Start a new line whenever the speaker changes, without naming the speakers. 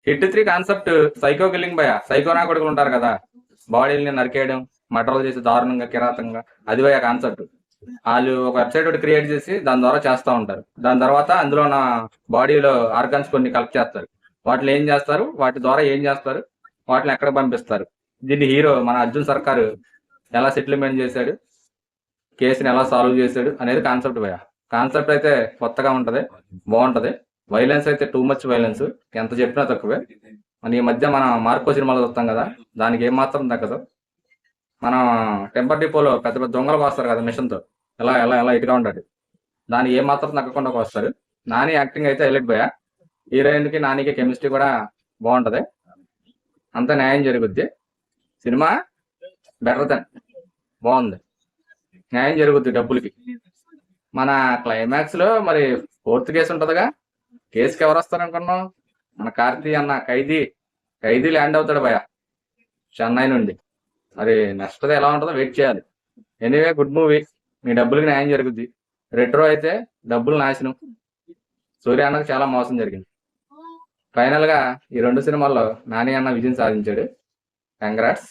Hit 3 concept psycho killing భయ. Psycho నా కొడుకులు ఉంటారు కదా, బాడీని నరికేయడం, మర్డర్లు చేసి దారుణంగా కిరాతంగా, అది భయ కాన్సెప్ట్. వాళ్ళు ఒక వెబ్సైట్ ఒకటి క్రియేట్ చేసి దాని ద్వారా చేస్తూ ఉంటారు. దాని తర్వాత అందులో నా బాడీలో ఆర్గాన్స్ కొన్ని కలెక్ట్ చేస్తారు. వాటిని ఏం చేస్తారు, వాటి ద్వారా ఏం చేస్తారు, వాటిని ఎక్కడ పంపిస్తారు. దీన్ని హీరో మన అర్జున్ సర్కారు ఎలా సెటిల్మెంట్ చేశాడు, కేసుని ఎలా సాల్వ్ చేశాడు అనేది కాన్సెప్ట్ భయ. కాన్సెప్ట్ అయితే కొత్తగా ఉంటది, బాగుంటది. వైలెన్స్ అయితే టూ మచ్ వైలెన్స్, ఎంత చెప్పినా తక్కువే. ఈ మధ్య మన మార్కో సినిమాలో చూస్తాం కదా, దానికి ఏమాత్రం తగ్గదు. మనం టెంపర్ డిపోలో పెద్ద పెద్ద దొంగలకు వస్తారు కదా మిషన్తో, ఎలా ఎలా ఎలా ఇటుగా ఉంటాడు, దానికి ఏమాత్రం తగ్గకుండా వస్తారు. నాని యాక్టింగ్ అయితే హైలైట్ భయ. హీరోయిన్కి నానికి కెమిస్ట్రీ కూడా బాగుంటది, అంత న్యాయం జరుగుద్ది. సినిమా బెటర్ దెన్ బాగుంది, న్యాయం జరుగుద్ది డబ్బులకి. మన క్లైమాక్స్ లో మరి ఫోర్త్ కేసు ఉంటదిగా, కేసుకి ఎవరు వస్తారనుకున్నాం, మన కార్తీ అన్న ఖైదీ ల్యాండ్ అవుతాడు భయ చెన్నై నుండి. మరి నెక్స్ట్ ఎలా ఉంటుందో వెయిట్ చేయాలి. ఎనీవే గుడ్ మూవీ, మీ డబ్బులకి న్యాయం జరుగుద్ది. రెట్రో అయితే డబ్బులు నాశనం, సూర్య అన్నకు చాలా మోసం జరిగింది. ఫైనల్ గా ఈ రెండు సినిమాల్లో నాని అన్న విజయం సాధించాడు. కంగ్రాట్స్.